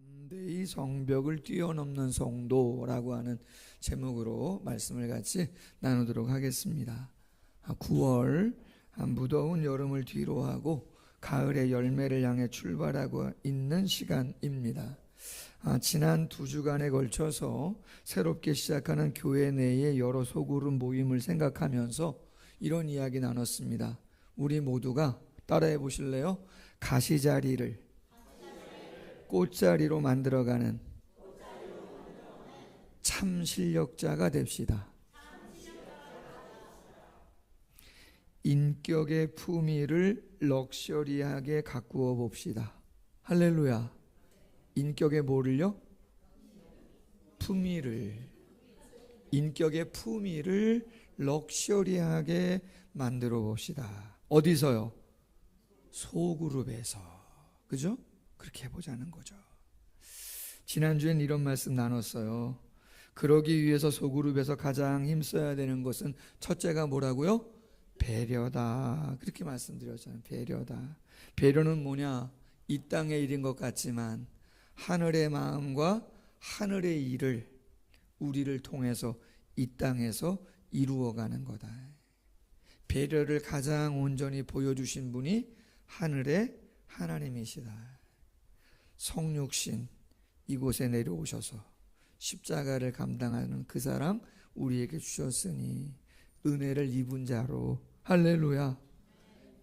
담대히 성벽을 뛰어넘는 성도라고 하는 제목으로 말씀을 같이 나누도록 하겠습니다. 9월 무더운 여름을 뒤로하고 가을의 열매를 향해 출발하고 있는 시간입니다. 지난 2주간에 걸쳐서 새롭게 시작하는 교회 내의 여러 소그룹 모임을 생각하면서 이런 이야기 나눴습니다. 우리 모두가 따라해 보실래요? 가시자리를 꽃자리로 만들어가는 참 실력자가 됩시다. 인격의 품위를 럭셔리하게 가꾸어 봅시다. 할렐루야. 인격의 뭐를요? 품위를. 인격의 품위를 럭셔리하게 만들어 봅시다. 어디서요? 소그룹에서. 그죠? 그렇게 해보자는 거죠. 지난주엔 이런 말씀 나눴어요. 그러기 위해서 소그룹에서 가장 힘써야 되는 것은 첫째가 뭐라고요? 배려다. 그렇게 말씀드렸잖아요. 배려다. 배려는 뭐냐? 이 땅의 일인 것 같지만 하늘의 마음과 하늘의 일을 우리를 통해서 이 땅에서 이루어가는 거다. 배려를 가장 온전히 보여주신 분이 하늘의 하나님이시다. 성육신 이곳에 내려오셔서 십자가를 감당하는 그 사랑 우리에게 주셨으니 은혜를 입은 자로 할렐루야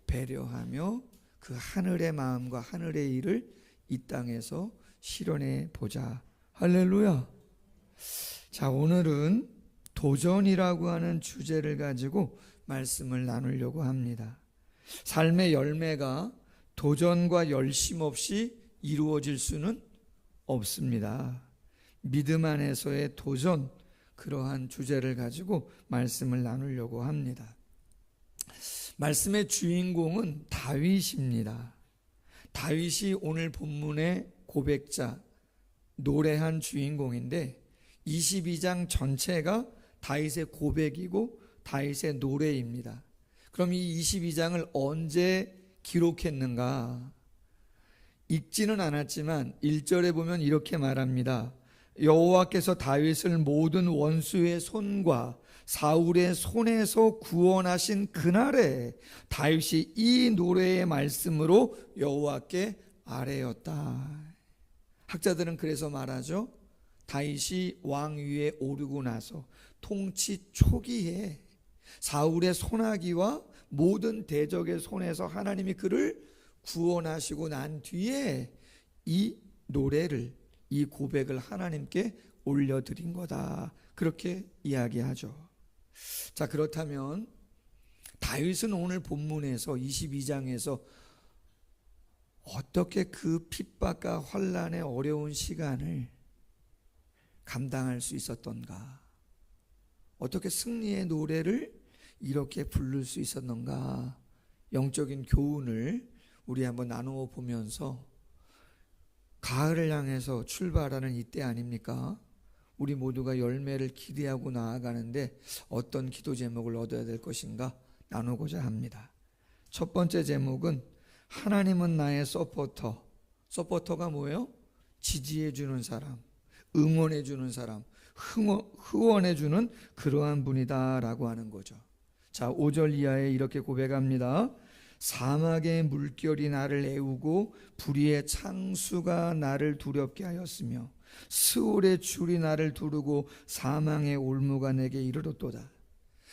배려하며 그 하늘의 마음과 하늘의 일을 이 땅에서 실현해 보자. 할렐루야. 자, 오늘은 도전이라고 하는 주제를 가지고 말씀을 나누려고 합니다. 삶의 열매가 도전과 열심 없이 이루어질 수는 없습니다. 믿음 안에서의 도전, 그러한 주제를 가지고 말씀을 나누려고 합니다. 말씀의 주인공은 다윗입니다. 다윗이 오늘 본문의 고백자, 노래한 주인공인데 22장 전체가 다윗의 고백이고 다윗의 노래입니다. 그럼 이 22장을 언제 기록했는가? 읽지는 않았지만 1절에 보면 이렇게 말합니다. 여호와께서 다윗을 모든 원수의 손과 사울의 손에서 구원하신 그날에 다윗이 이 노래의 말씀으로 여호와께 아뢰었다. 학자들은 그래서 말하죠. 다윗이 왕 위에 오르고 나서 통치 초기에 사울의 손아귀와 모든 대적의 손에서 하나님이 그를 구원하시고 난 뒤에 이 노래를, 이 고백을 하나님께 올려드린 거다. 그렇게 이야기하죠. 자, 그렇다면 다윗은 오늘 본문에서 22장에서 어떻게 그 핍박과 환난의 어려운 시간을 감당할 수 있었던가? 어떻게 승리의 노래를 이렇게 부를 수 있었는가? 영적인 교훈을 우리 한번 나누어 보면서 가을을 향해서 출발하는 이때 아닙니까? 우리 모두가 열매를 기대하고 나아가는데 어떤 기도 제목을 얻어야 될 것인가 나누고자 합니다. 첫 번째 제목은 하나님은 나의 서포터. 서포터가 뭐예요? 지지해 주는 사람, 응원해 주는 사람, 후원해 주는 그러한 분이다라고 하는 거죠. 자, 5절 이하에 이렇게 고백합니다. 사막의 물결이 나를 애우고 불의의 창수가 나를 두렵게 하였으며 스올의 줄이 나를 두르고 사망의 올무가 내게 이르렀도다.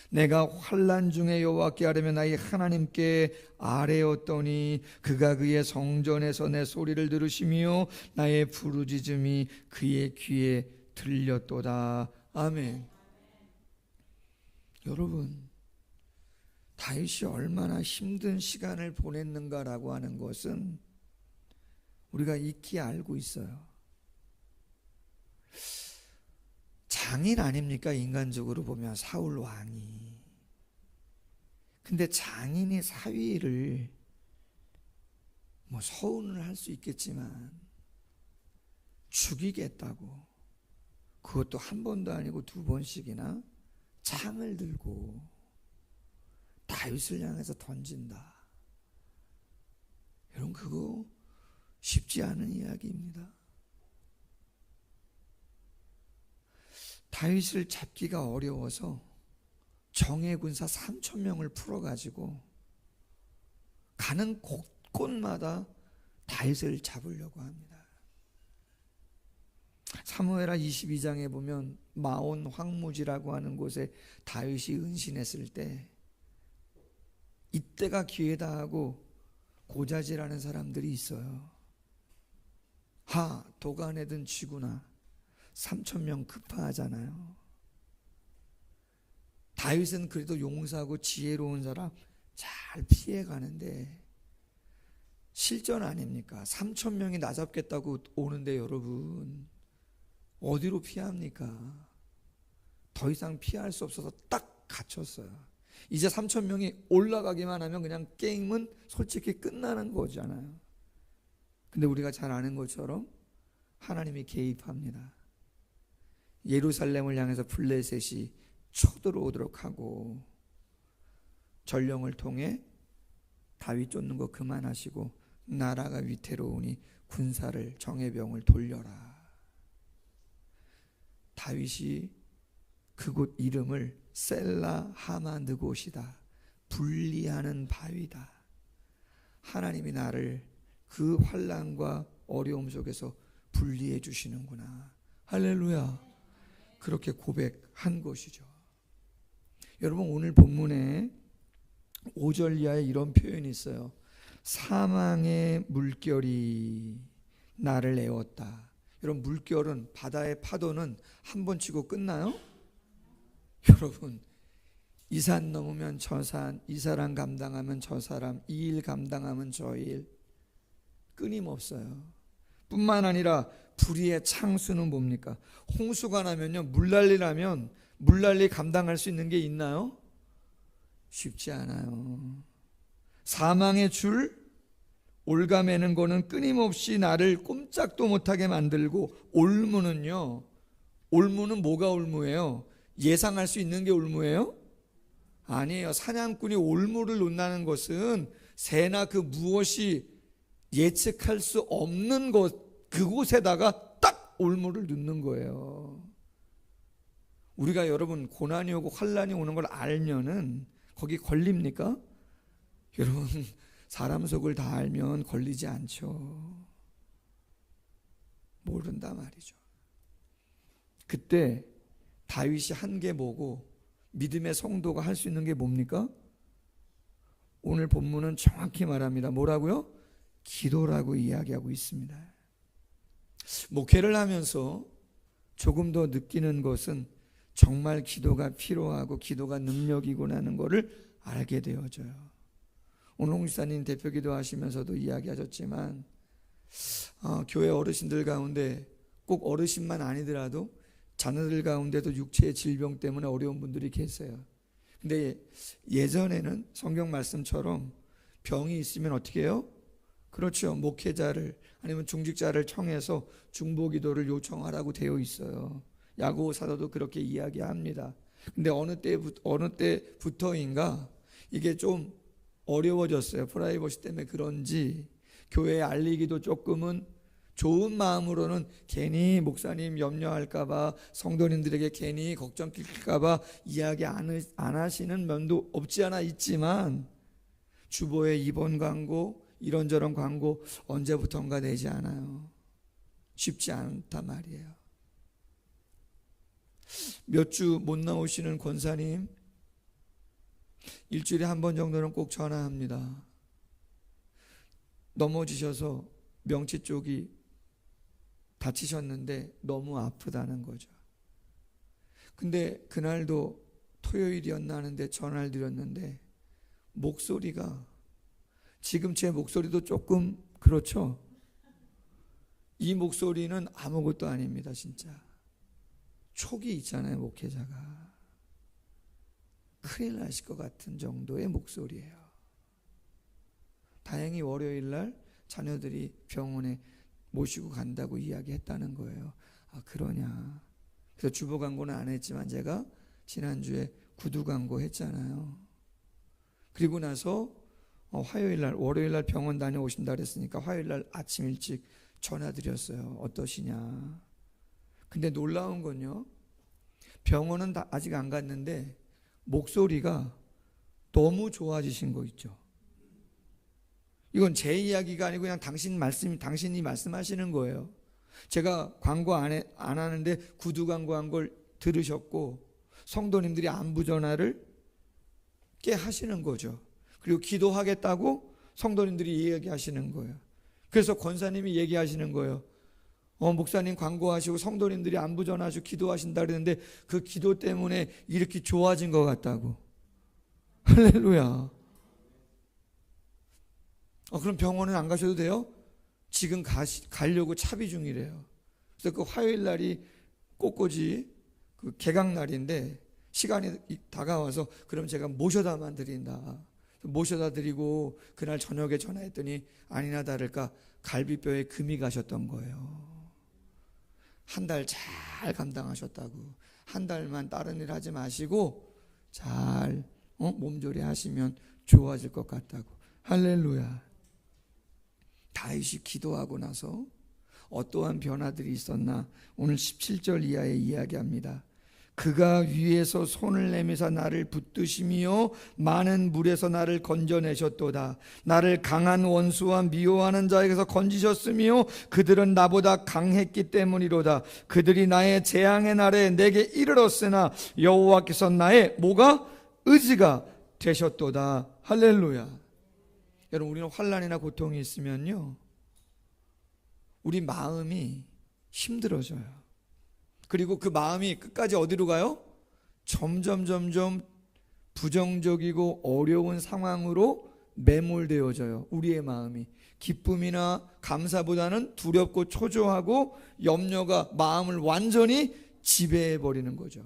내가 환난 중에 여호와께 아뢰며 나의 하나님께 아뢰었더니 그가 그의 성전에서 내 소리를 들으시며 나의 부르짖음이 그의 귀에 들렸도다. 아멘. 여러분, 다윗이 얼마나 힘든 시간을 보냈는가라고 하는 것은 우리가 익히 알고 있어요. 장인 아닙니까? 인간적으로 보면 사울 왕이. 근데 장인이 사위를 서운을 할 수 있겠지만 죽이겠다고, 그것도 한 번도 아니고 2번씩이나 창을 들고 다윗을 향해서 던진다. 여러분, 그거 쉽지 않은 이야기입니다. 다윗을 잡기가 어려워서 정예 군사 3,000명을 풀어가지고 가는 곳곳마다 다윗을 잡으려고 합니다. 사무엘하 22장에 보면 마온 황무지라고 하는 곳에 다윗이 은신했을 때 이때가 기회다 하고 고자질하는 사람들이 있어요. 도간에든 쥐구나. 3,000명 급파하잖아요. 다윗은 그래도 용사고 지혜로운 사람 잘 피해가는데 실전 아닙니까? 3,000명이 나 잡겠다고 오는데 여러분 어디로 피합니까? 더 이상 피할 수 없어서 딱 갇혔어요. 이제 3,000명이 올라가기만 하면 그냥 게임은 솔직히 끝나는 거잖아요. 근데 우리가 잘 아는 것처럼 하나님이 개입합니다. 예루살렘을 향해서 블레셋이 쳐들어오도록 하고 전령을 통해 다윗 쫓는 거 그만하시고 나라가 위태로우니 군사를 정예병을 돌려라. 다윗이 그곳 이름을 셀라 하마느곳이다. 분리하는 바위다. 하나님이 나를 그 환난과 어려움 속에서 분리해 주시는구나. 할렐루야. 그렇게 고백한 것이죠. 여러분 오늘 본문에 5절 이하에 이런 표현이 있어요. 사망의 물결이 나를 애웠다. 여러분 물결은 바다의 파도는 한 번 치고 끝나요? 여러분 이 산 넘으면 저 산, 이 사람 감당하면 저 사람, 이 일 감당하면 저 일 끊임없어요. 뿐만 아니라 불의의 창수는 뭡니까? 홍수가 나면요 물난리 나면 물난리 감당할 수 있는 게 있나요? 쉽지 않아요. 사망의 줄 올가매는 거는 끊임없이 나를 꼼짝도 못하게 만들고 올무는요, 올무는 뭐가 올무예요? 예상할 수 있는 게 올무예요? 아니에요. 사냥꾼이 올무를 놓는다는 것은 새나 그 무엇이 예측할 수 없는 곳, 그곳에다가 딱 올무를 넣는 거예요. 우리가 여러분 고난이 오고 환난이 오는 걸 알면은 거기 걸립니까? 여러분 사람 속을 다 알면 걸리지 않죠. 모른다 말이죠. 그때 다윗이 한 게 뭐고 믿음의 성도가 할 수 있는 게 뭡니까? 오늘 본문은 정확히 말합니다. 뭐라고요? 기도라고 이야기하고 있습니다. 목회를 하면서 조금 더 느끼는 것은 정말 기도가 필요하고 기도가 능력이구나 하는 것을 알게 되어져요. 오늘 홍 지사님 대표 기도하시면서도 이야기하셨지만 교회 어르신들 가운데 꼭 어르신만 아니더라도 자녀들 가운데도 육체의 질병 때문에 어려운 분들이 계세요. 근데 예전에는 성경 말씀처럼 병이 있으면 어떻게 해요? 그렇죠. 목회자를 아니면 중직자를 청해서 중보기도를 요청하라고 되어 있어요. 야고보 사도도 그렇게 이야기합니다. 근데 어느 때부터인가 이게 좀 어려워졌어요. 프라이버시 때문에 그런지 교회에 알리기도 조금은 좋은 마음으로는 괜히 목사님 염려할까봐 성도님들에게 괜히 걱정 끼칠까봐 이야기 안 하시는 면도 없지 않아 있지만 주보에 입원 광고 이런저런 광고 언제부턴가 되지 않아요. 쉽지 않단 말이에요. 몇 주 못 나오시는 권사님 일주일에 한 번 정도는 꼭 전화합니다. 넘어지셔서 명치 쪽이 다치셨는데 너무 아프다는 거죠. 근데 그날도 토요일이었나 하는데 전화를 드렸는데 목소리가 지금 제 목소리도 조금 그렇죠? 이 목소리는 아무것도 아닙니다. 진짜 촉이 있잖아요. 목회자가 큰일 나실 것 같은 정도의 목소리예요. 다행히 월요일날 자녀들이 병원에 모시고 간다고 이야기했다는 거예요. 그러냐. 그래서 주보 광고는 안 했지만 제가 지난주에 구두 광고 했잖아요. 그리고 나서 화요일날 월요일날 병원 다녀오신다 그랬으니까 화요일날 아침 일찍 전화 드렸어요. 어떠시냐. 근데 놀라운 건요, 병원은 아직 안 갔는데 목소리가 너무 좋아지신 거 있죠. 이건 제 이야기가 아니고 그냥 당신이 말씀하시는 거예요. 제가 광고 안 하는데 구두 광고한 걸 들으셨고 성도님들이 안부 전화를 꽤 하시는 거죠. 그리고 기도하겠다고 성도님들이 얘기하시는 거예요. 그래서 권사님이 얘기하시는 거예요. 목사님 광고하시고 성도님들이 안부 전화하시고 기도하신다 그랬는데 그 기도 때문에 이렇게 좋아진 것 같다고. 할렐루야. 그럼 병원은 안 가셔도 돼요? 지금 가려고 차비 중이래요. 그래서 그 화요일 날이 꽃꽂이 그 개강 날인데 시간이 다가와서 그럼 제가 모셔다만 드린다. 모셔다 드리고 그날 저녁에 전화했더니 아니나 다를까 갈비뼈에 금이 가셨던 거예요. 한 달 잘 감당하셨다고. 한 달만 다른 일 하지 마시고 잘 몸조리 하시면 좋아질 것 같다고. 할렐루야. 다윗이 기도하고 나서 어떠한 변화들이 있었나 오늘 17절 이하에 이야기합니다. 그가 위에서 손을 내미사 나를 붙드시며 많은 물에서 나를 건져내셨도다. 나를 강한 원수와 미워하는 자에게서 건지셨으며 그들은 나보다 강했기 때문이로다. 그들이 나의 재앙의 날에 내게 이르렀으나 여호와께서 나의 뭐가? 의지가 되셨도다. 할렐루야. 여러분, 우리는 환난이나 고통이 있으면요 우리 마음이 힘들어져요. 그리고 그 마음이 끝까지 어디로 가요? 점점 부정적이고 어려운 상황으로 매몰되어져요. 우리의 마음이 기쁨이나 감사보다는 두렵고 초조하고 염려가 마음을 완전히 지배해버리는 거죠.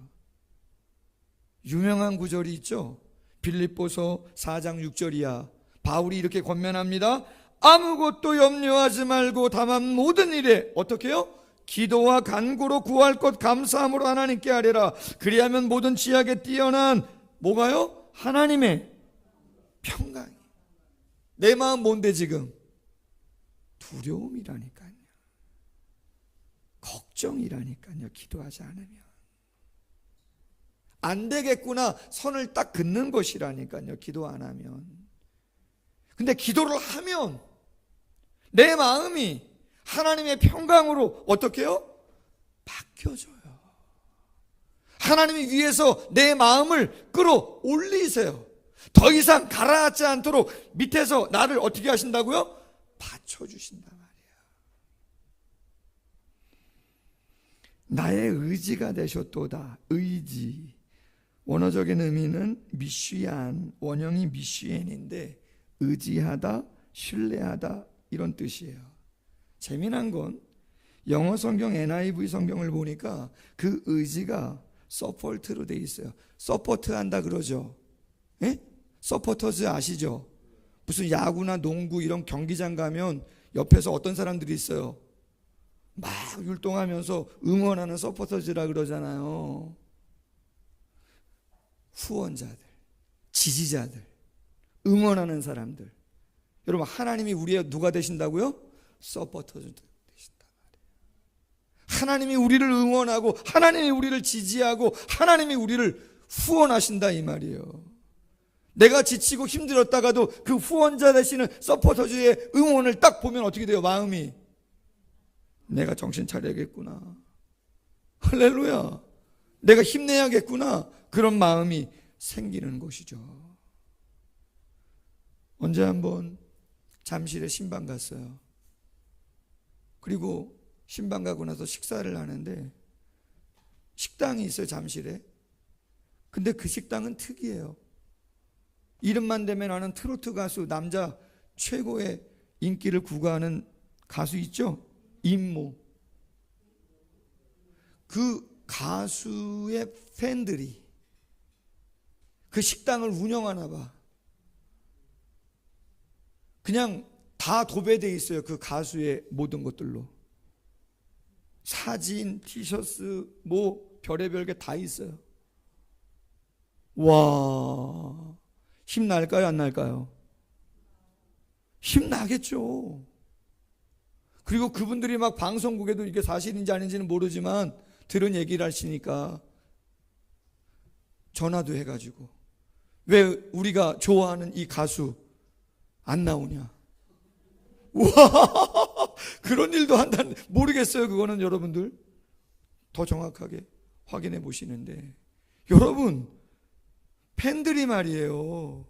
유명한 구절이 있죠. 빌립보서 4장 6절이야. 바울이 이렇게 권면합니다. 아무것도 염려하지 말고 다만 모든 일에 어떻게 해요? 기도와 간구로 구할 것 감사함으로 하나님께 아뢰라. 그리하면 모든 지약에 뛰어난 뭐가요? 하나님의 평강이. 내 마음 뭔데 지금? 두려움이라니까요. 걱정이라니까요. 기도하지 않으면 안 되겠구나 선을 딱 긋는 것이라니까요. 기도 안 하면. 근데 기도를 하면 내 마음이 하나님의 평강으로 어떻게 해요? 바뀌어져요. 하나님이 위에서 내 마음을 끌어올리세요. 더 이상 가라앉지 않도록 밑에서 나를 어떻게 하신다고요? 받쳐주신단 말이에요. 나의 의지가 되셨도다. 의지. 원어적인 의미는 미쉬안, 원형이 미쉬엔인데 의지하다, 신뢰하다 이런 뜻이에요. 재미난 건 영어 성경 NIV 성경을 보니까 그 의지가 서포트로 돼 있어요. 서포트 한다 그러죠. 예? 서포터즈 아시죠? 무슨 야구나 농구 이런 경기장 가면 옆에서 어떤 사람들이 있어요. 막 율동하면서 응원하는 서포터즈라 그러잖아요. 후원자들, 지지자들, 응원하는 사람들. 여러분, 하나님이 우리의 누가 되신다고요? 서포터즈 되신단 말이에요. 하나님이 우리를 응원하고 하나님이 우리를 지지하고 하나님이 우리를 후원하신다 이 말이에요. 내가 지치고 힘들었다가도 그 후원자 되시는 서포터즈의 응원을 딱 보면 어떻게 돼요? 마음이 내가 정신 차려야겠구나. 할렐루야. 내가 힘내야겠구나. 그런 마음이 생기는 것이죠. 언제 한번 잠실에 신방 갔어요. 그리고 신방 가고 나서 식사를 하는데 식당이 있어요, 잠실에. 근데 그 식당은 특이해요. 이름만 대면 아는 트로트 가수, 남자 최고의 인기를 구가하는 가수 있죠? 임모. 그 가수의 팬들이 그 식당을 운영하나 봐. 그냥 다 도배되어 있어요. 그 가수의 모든 것들로. 사진, 티셔츠, 뭐 별의별 게 다 있어요. 와, 힘날까요? 안 날까요? 힘나겠죠. 그리고 그분들이 막 방송국에도 이게 사실인지 아닌지는 모르지만 들은 얘기를 하시니까 전화도 해가지고 왜 우리가 좋아하는 이 가수 안 나오냐. 우와, 그런 일도 한다는, 모르겠어요. 그거는 여러분들 더 정확하게 확인해 보시는데, 여러분 팬들이 말이에요,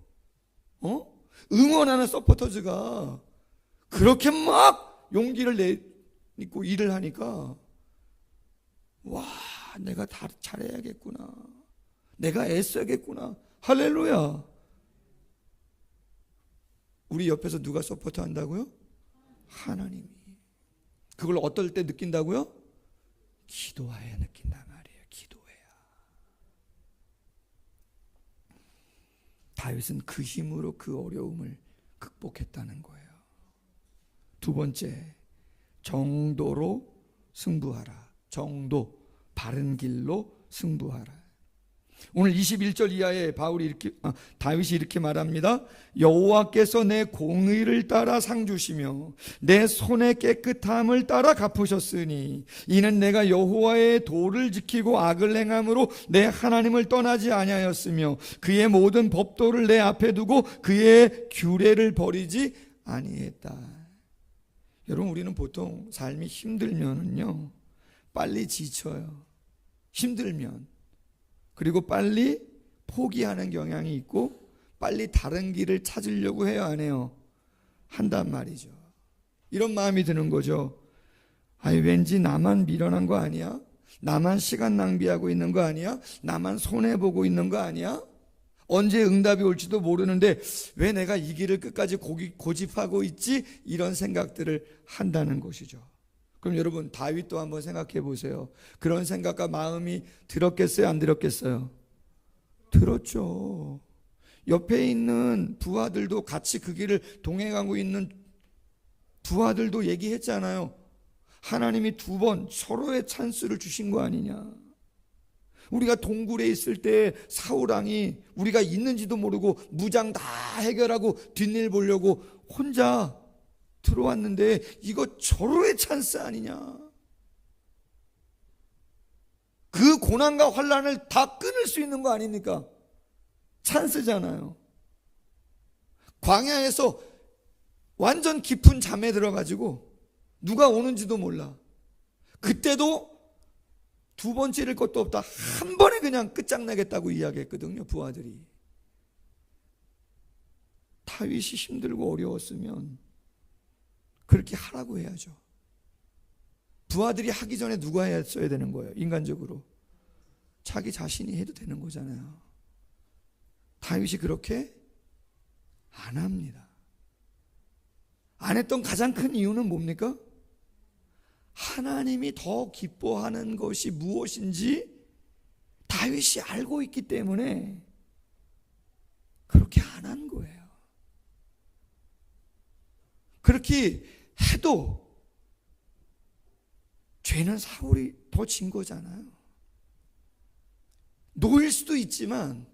응원하는 서포터즈가 그렇게 막 용기를 내고 일을 하니까, 와, 내가 다 잘해야겠구나, 내가 애써야겠구나. 할렐루야. 우리 옆에서 누가 서포트 한다고요? 하나님이. 그걸 어떨 때 느낀다고요? 기도해야 느낀단 말이에요. 기도해야. 다윗은 그 힘으로 그 어려움을 극복했다는 거예요. 두 번째, 정도로 승부하라. 정도, 바른 길로 승부하라. 오늘 21절 이하에 다윗이 이렇게 말합니다. 여호와께서 내 공의를 따라 상 주시며 내 손의 깨끗함을 따라 갚으셨으니 이는 내가 여호와의 도를 지키고 악을 행함으로 내 하나님을 떠나지 아니하였으며 그의 모든 법도를 내 앞에 두고 그의 규례를 버리지 아니했다. 여러분, 우리는 보통 삶이 힘들면은요, 빨리 지쳐요. 힘들면. 그리고 빨리 포기하는 경향이 있고 빨리 다른 길을 찾으려고 해요, 안 해요? 한단 말이죠. 이런 마음이 드는 거죠. 아니, 왠지 나만 미련한 거 아니야? 나만 시간 낭비하고 있는 거 아니야? 나만 손해보고 있는 거 아니야? 언제 응답이 올지도 모르는데 왜 내가 이 길을 끝까지 고집하고 있지? 이런 생각들을 한다는 것이죠. 그럼 여러분, 다윗도 한번 생각해 보세요. 그런 생각과 마음이 들었겠어요? 안 들었겠어요? 들었죠. 옆에 있는 부하들도, 같이 그 길을 동행하고 있는 부하들도 얘기했잖아요. 하나님이 2번 서로의 찬스를 주신 거 아니냐. 우리가 동굴에 있을 때 사울왕이 우리가 있는지도 모르고 무장 다 해결하고 뒷일 보려고 혼자 들어왔는데 이거 절호의 찬스 아니냐. 그 고난과 환난을 다 끊을 수 있는 거 아닙니까? 찬스잖아요. 광야에서 완전 깊은 잠에 들어가지고 누가 오는지도 몰라. 그때도 2번 찌를 것도 없다, 한 번에 그냥 끝장나겠다고 이야기했거든요, 부하들이. 다윗이 힘들고 어려웠으면 그렇게 하라고 해야죠. 부하들이 하기 전에 누가 했어야 되는 거예요? 인간적으로 자기 자신이 해도 되는 거잖아요. 다윗이 그렇게 안 합니다. 안 했던 가장 큰 이유는 뭡니까? 하나님이 더 기뻐하는 것이 무엇인지 다윗이 알고 있기 때문에 그렇게 안 한 거예요. 그렇게 해도 죄는 사울이 더 진 거잖아요. 놓일 수도 있지만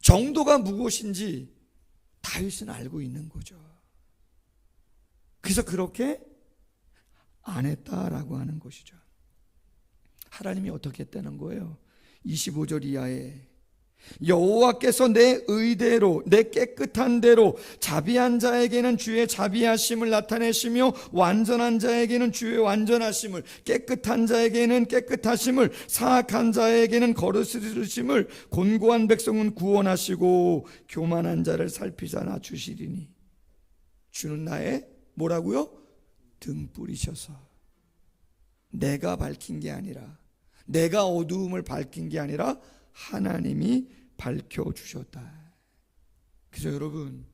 정도가 무엇인지 다윗은 알고 있는 거죠. 그래서 그렇게 안 했다라고 하는 것이죠. 하나님이 어떻게 했다는 거예요? 25절 이하에 여호와께서 내 의대로 내 깨끗한 대로 자비한 자에게는 주의 자비하심을 나타내시며 완전한 자에게는 주의 완전하심을, 깨끗한 자에게는 깨끗하심을, 사악한 자에게는 거스르심을, 곤고한 백성은 구원하시고 교만한 자를 살피사 낮추시리니 주는 나의 뭐라고요? 등불이셔서. 내가 밝힌 게 아니라, 내가 어두움을 밝힌 게 아니라 하나님이 밝혀주셨다. 그래서 여러분,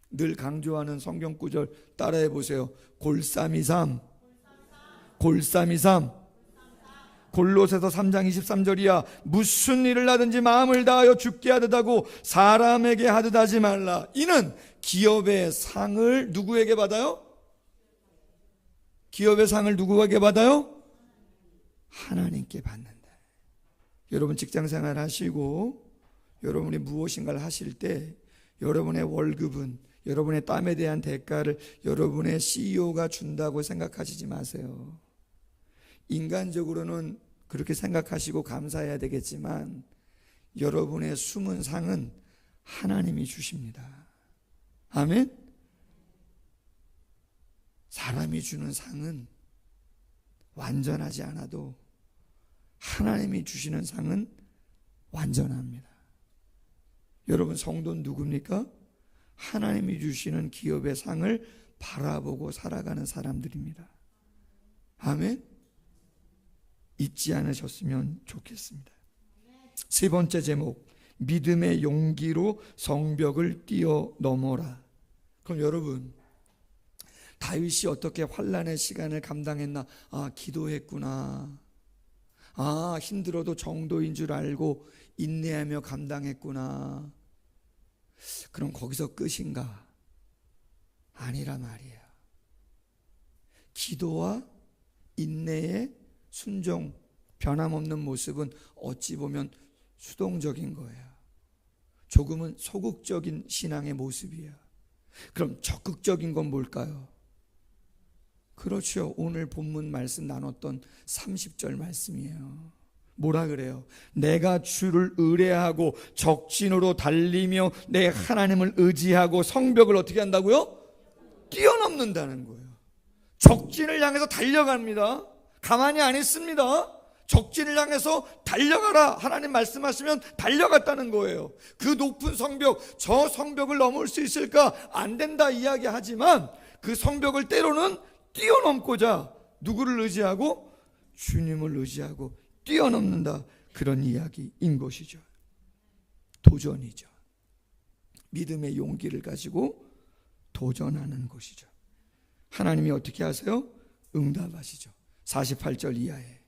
늘 강조하는 성경 구절 따라해 보세요. 골323 골323 골로새서 3장 23절이야. 무슨 일을 하든지 마음을 다하여 죽게 하듯 하고 사람에게 하듯 하지 말라. 이는 기업의 상을 누구에게 받아요? 기업의 상을 누구에게 받아요? 하나님께 받는다. 여러분 직장생활 하시고 여러분이 무엇인가를 하실 때 여러분의 월급은, 여러분의 땀에 대한 대가를 여러분의 CEO가 준다고 생각하시지 마세요. 인간적으로는 그렇게 생각하시고 감사해야 되겠지만 여러분의 숨은 상은 하나님이 주십니다. 아멘. 사람이 주는 상은 완전하지 않아도 하나님이 주시는 상은 완전합니다. 여러분, 성도는 누굽니까? 하나님이 주시는 기업의 상을 바라보고 살아가는 사람들입니다. 아멘. 잊지 않으셨으면 좋겠습니다. 세 번째 제목, 믿음의 용기로 성벽을 뛰어넘어라. 그럼 여러분, 다윗이 어떻게 환난의 시간을 감당했나? 기도했구나. 힘들어도 정도인 줄 알고 인내하며 감당했구나. 그럼 거기서 끝인가? 아니라 말이에요. 기도와 인내의 순종, 변함없는 모습은 어찌 보면 수동적인 거예요. 조금은 소극적인 신앙의 모습이에요. 그럼 적극적인 건 뭘까요? 그렇죠. 오늘 본문 말씀 나눴던 30절 말씀이에요. 뭐라 그래요? 내가 주를 의뢰하고 적진으로 달리며 내 하나님을 의지하고 성벽을 어떻게 한다고요? 뛰어넘는다는 거예요. 적진을 향해서 달려갑니다. 가만히 안 있습니다. 적진을 향해서 달려가라. 하나님 말씀하시면 달려갔다는 거예요. 그 높은 성벽, 저 성벽을 넘을 수 있을까? 안 된다 이야기하지만 그 성벽을 때로는 뛰어넘고자 누구를 의지하고? 주님을 의지하고 뛰어넘는다. 그런 이야기인 것이죠. 도전이죠. 믿음의 용기를 가지고 도전하는 것이죠. 하나님이 어떻게 하세요? 응답하시죠. 48절 이하에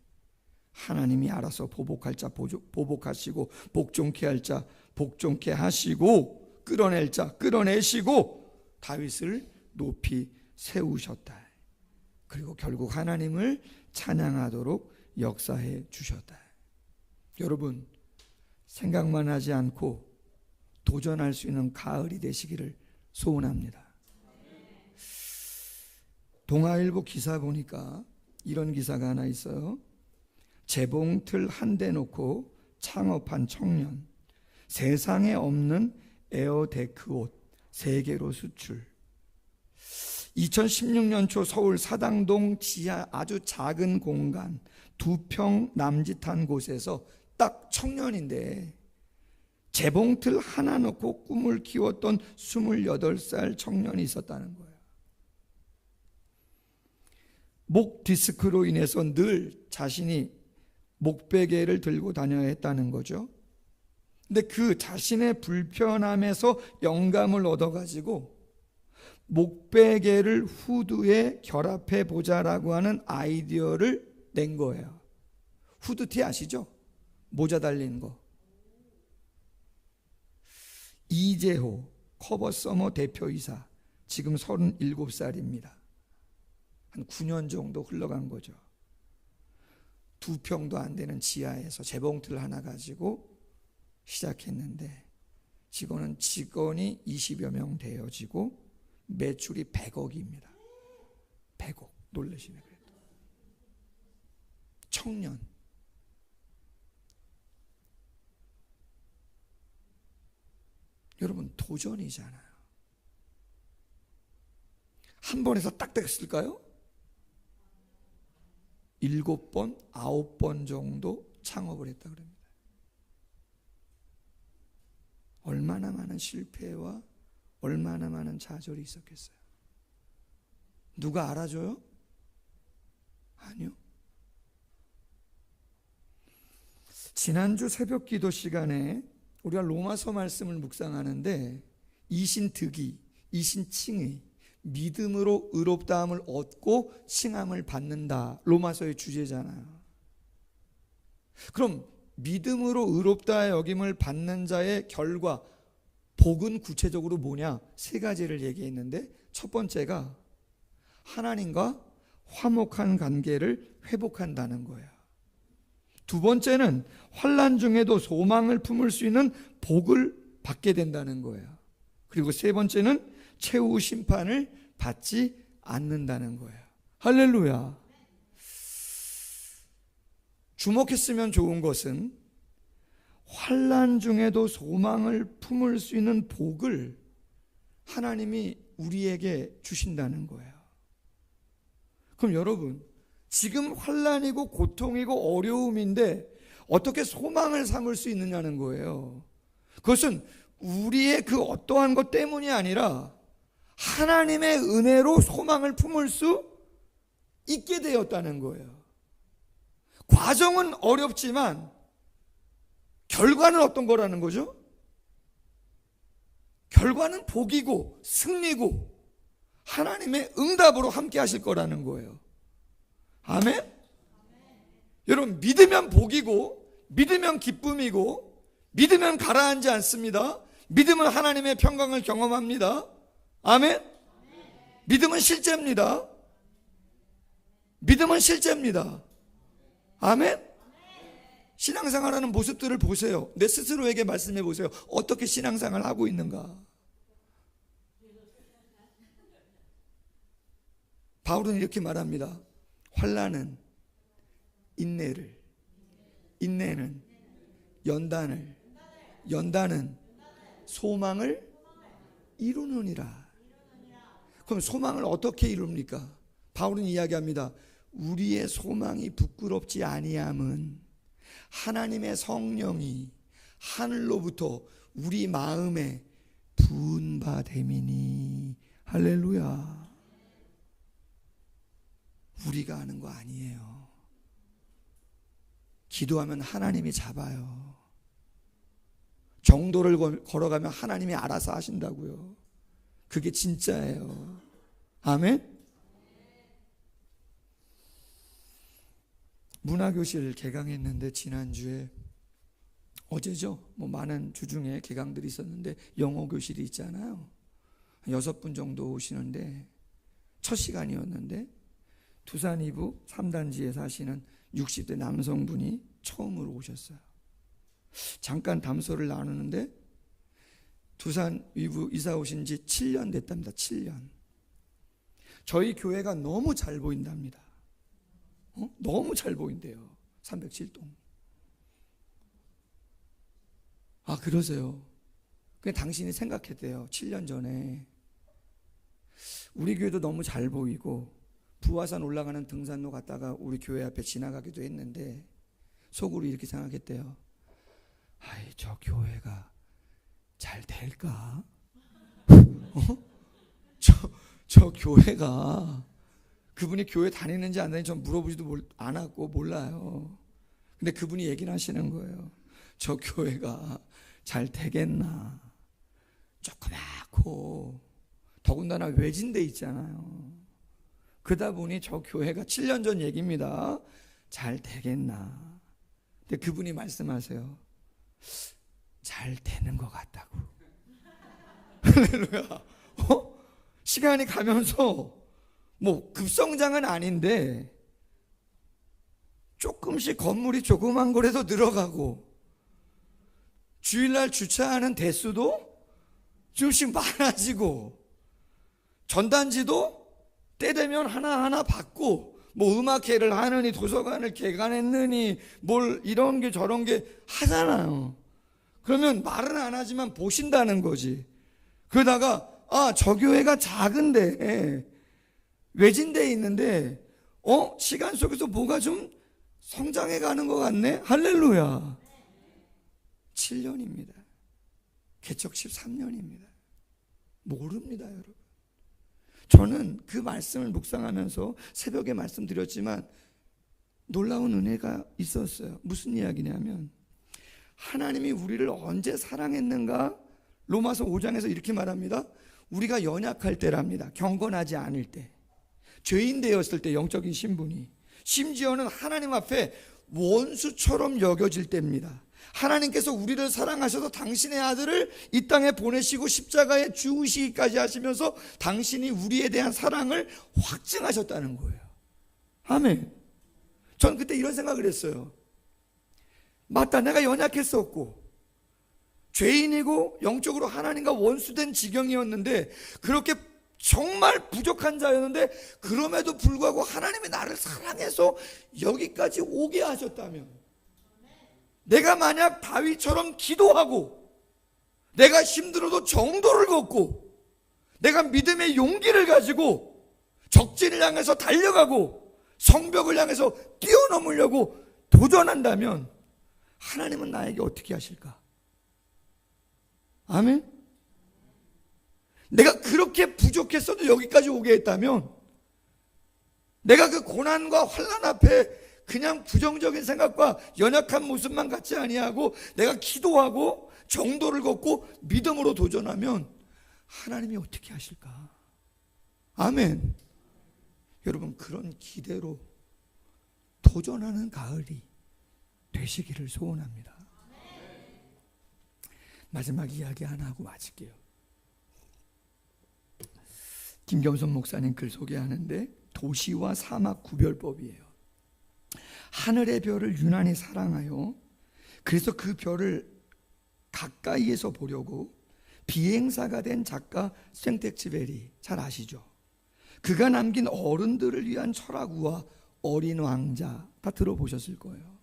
하나님이 알아서 보복할 자 보복하시고 복종케 할 자 복종케 하시고 끌어낼 자 끌어내시고 다윗을 높이 세우셨다. 그리고 결국 하나님을 찬양하도록 역사해 주셨다. 여러분, 생각만 하지 않고 도전할 수 있는 가을이 되시기를 소원합니다. 동아일보 기사 보니까 이런 기사가 하나 있어요. 재봉틀 한 대 놓고 창업한 청년, 세상에 없는 에어데크 옷 3개로 수출. 2016년 초 서울 사당동 지하 아주 작은 공간 2평 남짓한 곳에서 딱 청년인데 재봉틀 하나 놓고 꿈을 키웠던 28살 청년이 있었다는 거예요. 목 디스크로 인해서 늘 자신이 목베개를 들고 다녀야 했다는 거죠. 근데 그 자신의 불편함에서 영감을 얻어가지고 목베개를 후드에 결합해 보자라고 하는 아이디어를 낸 거예요. 후드티 아시죠? 모자 달린 거. 이재호 커버서머 대표이사, 지금 37살입니다. 한 9년 정도 흘러간 거죠. 2평도 안 되는 지하에서 재봉틀 하나 가지고 시작했는데 직원이 20여 명 되어지고 매출이 100억입니다. 100억. 놀라시네. 그래도 청년. 여러분, 도전이잖아요. 한 번에서 딱 됐을까요? 7번, 9번 정도 창업을 했다 그럽니다. 얼마나 많은 실패와 얼마나 많은 좌절이 있었겠어요. 누가 알아줘요? 아니요. 지난주 새벽 기도 시간에 우리가 로마서 말씀을 묵상하는데 이신득이, 이신칭의, 믿음으로 의롭다함을 얻고 칭함을 받는다. 로마서의 주제잖아요. 그럼 믿음으로 의롭다 여김을 받는 자의 결과, 복은 구체적으로 뭐냐? 3가지를 얘기했는데 첫 번째가 하나님과 화목한 관계를 회복한다는 거예요. 두 번째는 환난 중에도 소망을 품을 수 있는 복을 받게 된다는 거예요. 그리고 세 번째는 최후 심판을 받지 않는다는 거예요. 할렐루야. 주목했으면 좋은 것은 환난 중에도 소망을 품을 수 있는 복을 하나님이 우리에게 주신다는 거예요. 그럼 여러분, 지금 환난이고 고통이고 어려움인데 어떻게 소망을 삼을 수 있느냐는 거예요. 그것은 우리의 그 어떠한 것 때문이 아니라 하나님의 은혜로 소망을 품을 수 있게 되었다는 거예요. 과정은 어렵지만 결과는 어떤 거라는 거죠? 결과는 복이고 승리고 하나님의 응답으로 함께 하실 거라는 거예요. 아멘? 여러분, 믿으면 복이고 믿으면 기쁨이고 믿으면 가라앉지 않습니다. 믿으면 하나님의 평강을 경험합니다. 아멘? 믿음은 실제입니다. 믿음은 실제입니다. 아멘? 신앙생활하는 모습들을 보세요. 내 스스로에게 말씀해 보세요. 어떻게 신앙생활을 하고 있는가? 바울은 이렇게 말합니다. 환난은 인내를, 인내는 연단을, 연단은 소망을 이루느니라. 그럼 소망을 어떻게 이룹니까? 바울은 이야기합니다. 우리의 소망이 부끄럽지 아니함은 하나님의 성령이 하늘로부터 우리 마음에 부은 바 됨이니. 할렐루야. 우리가 하는 거 아니에요. 기도하면 하나님이 잡아요. 정도를 걸어가면 하나님이 알아서 하신다고요. 그게 진짜예요. 아멘? 문화교실 개강했는데 지난주에 어제죠. 많은 주중에 개강들이 있었는데 영어교실이 있잖아요. 6분 정도 오시는데 첫 시간이었는데 두산 2부 3단지에 사시는 60대 남성분이 처음으로 오셨어요. 잠깐 담소를 나누는데 두산 2부 이사 오신 지 7년 됐답니다. 7년. 저희 교회가 너무 잘 보인답니다. 너무 잘 보인대요. 307동. 아, 그러세요. 그냥 당신이 생각했대요. 7년 전에 우리 교회도 너무 잘 보이고 부화산 올라가는 등산로 갔다가 우리 교회 앞에 지나가기도 했는데 속으로 이렇게 생각했대요. 아이, 저 교회가 잘 될까? 저 교회가, 그분이 교회 다니는지 안 다니는지 전 물어보지도 않았고 몰라요. 근데 그분이 얘기를 하시는 거예요. 저 교회가 잘 되겠나? 조그맣고 더군다나 외진데 있잖아요. 그러다 보니 저 교회가 7년 전 얘기입니다. 잘 되겠나? 근데 그분이 말씀하세요. 잘 되는 것 같다고. 할렐루야. 시간이 가면서 급성장은 아닌데 조금씩 건물이 조그만 거라도 늘어가고 주일날 주차하는 대수도 조금씩 많아지고 전단지도 때 되면 하나하나 받고 음악회를 하느니 도서관을 개관했느니 뭘 이런 게 저런 게 하잖아요. 그러면 말은 안 하지만 보신다는 거지. 그러다가 저 교회가 작은데 외진데에 있는데 시간 속에서 뭐가 좀 성장해 가는 것 같네. 할렐루야. 7년입니다. 개척 13년입니다. 모릅니다, 여러분. 저는 그 말씀을 묵상하면서 새벽에 말씀드렸지만 놀라운 은혜가 있었어요. 무슨 이야기냐면 하나님이 우리를 언제 사랑했는가? 로마서 5장에서 이렇게 말합니다. 우리가 연약할 때랍니다. 경건하지 않을 때, 죄인 되었을 때, 영적인 신분이, 심지어는 하나님 앞에 원수처럼 여겨질 때입니다. 하나님께서 우리를 사랑하셔서 당신의 아들을 이 땅에 보내시고 십자가에 죽으시기까지 하시면서 당신이 우리에 대한 사랑을 확증하셨다는 거예요. 아멘. 전 그때 이런 생각을 했어요. 맞다, 내가 연약했었고 죄인이고 영적으로 하나님과 원수된 지경이었는데 그렇게 정말 부족한 자였는데 그럼에도 불구하고 하나님이 나를 사랑해서 여기까지 오게 하셨다면 내가 만약 다윗처럼 기도하고 내가 힘들어도 정도를 걷고 내가 믿음의 용기를 가지고 적진을 향해서 달려가고 성벽을 향해서 뛰어넘으려고 도전한다면 하나님은 나에게 어떻게 하실까? 아멘? 내가 그렇게 부족했어도 여기까지 오게 했다면 내가 그 고난과 환난 앞에 그냥 부정적인 생각과 연약한 모습만 갖지 아니하고 내가 기도하고 정도를 걷고 믿음으로 도전하면 하나님이 어떻게 하실까? 아멘. 여러분, 그런 기대로 도전하는 가을이 되시기를 소원합니다. 마지막 이야기 하나 하고 마칠게요. 김경선 목사님 글 소개하는데 도시와 사막 구별법이에요. 하늘의 별을 유난히 사랑하여 그래서 그 별을 가까이에서 보려고 비행사가 된 작가 생텍쥐베리 잘 아시죠? 그가 남긴 어른들을 위한 철학우와 어린 왕자 다 들어보셨을 거예요.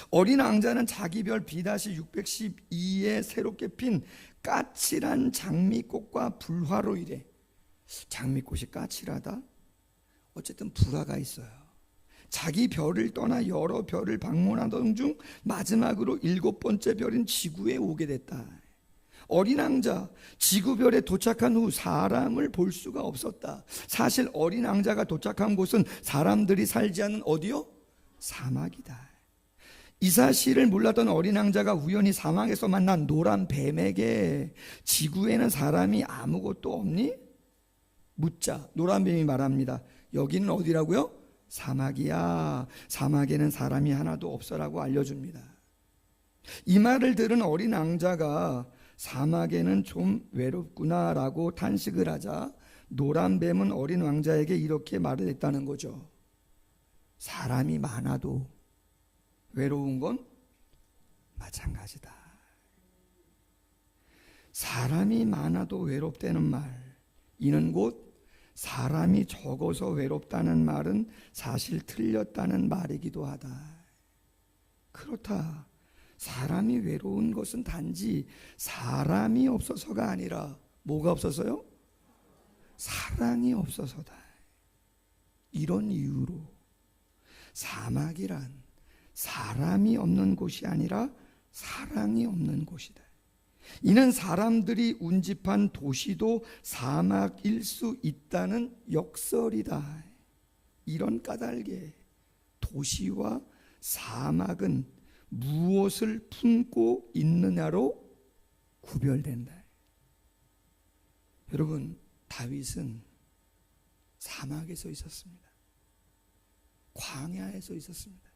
어린 왕자는 자기 별 B-612에 새롭게 핀 까칠한 장미꽃과 불화로 이래. 장미꽃이 까칠하다? 어쨌든 불화가 있어요. 자기 별을 떠나 여러 별을 방문하던 중 마지막으로 7번째 별인 지구에 오게 됐다. 어린 왕자, 지구별에 도착한 후 사람을 볼 수가 없었다. 사실 어린 왕자가 도착한 곳은 사람들이 살지 않는 어디요? 사막이다. 이 사실을 몰랐던 어린 왕자가 우연히 사막에서 만난 노란 뱀에게 지구에는 사람이 아무것도 없니? 묻자 노란 뱀이 말합니다. 여기는 어디라고요? 사막이야. 사막에는 사람이 하나도 없어라고 알려줍니다. 이 말을 들은 어린 왕자가 사막에는 좀 외롭구나 라고 탄식을 하자 노란 뱀은 어린 왕자에게 이렇게 말을 했다는 거죠. 사람이 많아도 외로운 건 마찬가지다. 사람이 많아도 외롭다는 말, 이는 곧 사람이 적어서 외롭다는 말은 사실 틀렸다는 말이기도 하다. 그렇다. 사람이 외로운 것은 단지 사람이 없어서가 아니라 뭐가 없어서요? 사랑이 없어서다. 이런 이유로 사막이란 사람이 없는 곳이 아니라 사랑이 없는 곳이다. 이는 사람들이 운집한 도시도 사막일 수 있다는 역설이다. 이런 까닭에 도시와 사막은 무엇을 품고 있느냐로 구별된다. 여러분, 다윗은 사막에서 있었습니다. 광야에서 있었습니다.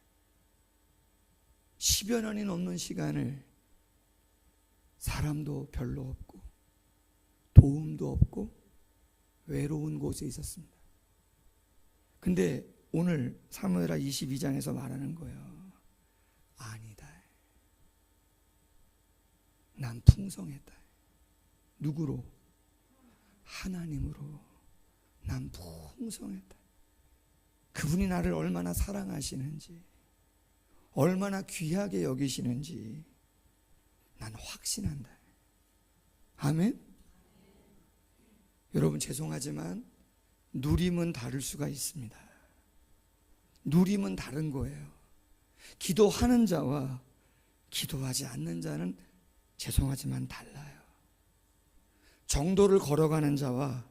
10여 년이 넘는 시간을 사람도 별로 없고 도움도 없고 외로운 곳에 있었습니다. 근데 오늘 사무엘하 22장에서 말하는 거예요. 아니다. 난 풍성했다. 누구로? 하나님으로. 난 풍성했다. 그분이 나를 얼마나 사랑하시는지, 얼마나 귀하게 여기시는지 난 확신한다. 아멘? 여러분, 죄송하지만 누림은 다를 수가 있습니다. 누림은 다른 거예요. 기도하는 자와 기도하지 않는 자는 죄송하지만 달라요. 정도를 걸어가는 자와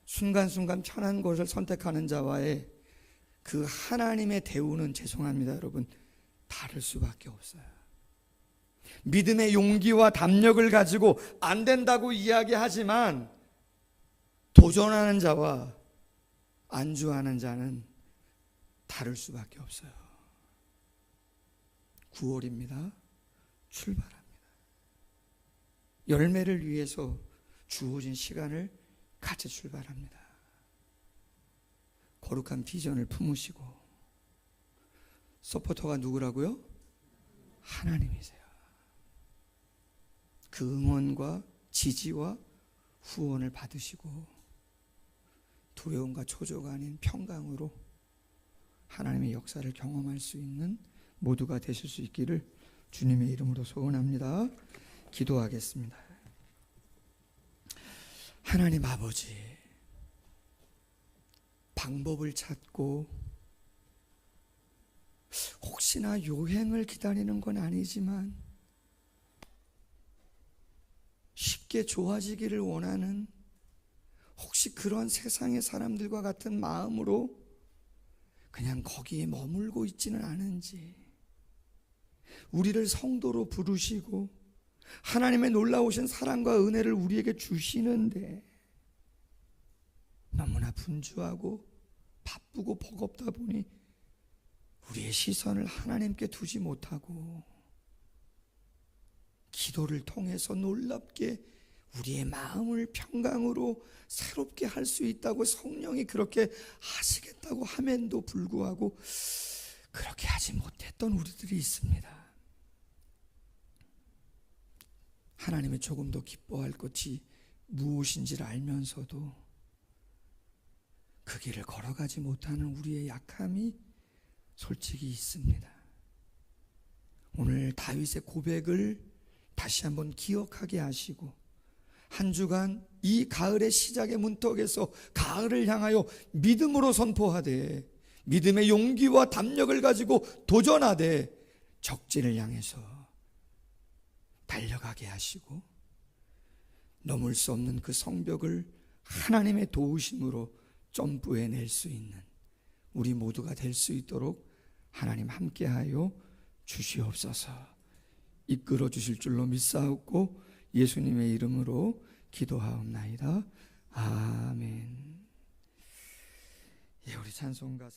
순간순간 편한 것을 선택하는 자와의 그 하나님의 대우는 죄송합니다, 여러분, 다를 수밖에 없어요. 믿음의 용기와 담력을 가지고 안 된다고 이야기하지만 도전하는 자와 안주하는 자는 다를 수밖에 없어요. 9월입니다. 출발합니다. 열매를 위해서 주어진 시간을 같이 출발합니다. 거룩한 비전을 품으시고, 서포터가 누구라고요? 하나님이세요. 그 응원과 지지와 후원을 받으시고 두려움과 초조가 아닌 평강으로 하나님의 역사를 경험할 수 있는 모두가 되실 수 있기를 주님의 이름으로 소원합니다. 기도하겠습니다. 하나님 아버지, 방법을 찾고 혹시나 요행을 기다리는 건 아니지만 쉽게 좋아지기를 원하는 혹시 그런 세상의 사람들과 같은 마음으로 그냥 거기에 머물고 있지는 않은지, 우리를 성도로 부르시고 하나님의 놀라우신 사랑과 은혜를 우리에게 주시는데 너무나 분주하고 바쁘고 버겁다 보니 우리의 시선을 하나님께 두지 못하고 기도를 통해서 놀랍게 우리의 마음을 평강으로 새롭게 할 수 있다고 성령이 그렇게 하시겠다고 함에도 불구하고 그렇게 하지 못했던 우리들이 있습니다. 하나님이 조금 더 기뻐할 것이 무엇인지를 알면서도 그 길을 걸어가지 못하는 우리의 약함이 솔직히 있습니다. 오늘 다윗의 고백을 다시 한번 기억하게 하시고 한 주간 이 가을의 시작의 문턱에서 가을을 향하여 믿음으로 선포하되 믿음의 용기와 담력을 가지고 도전하되 적진을 향해서 달려가게 하시고 넘을 수 없는 그 성벽을 하나님의 도우심으로 점프해낼 수 있는 우리 모두가 될 수 있도록 하나님 함께하여 주시옵소서. 이끌어 주실 줄로 믿사옵고 예수님의 이름으로 기도하옵나이다. 아멘. 예, 우리 찬송가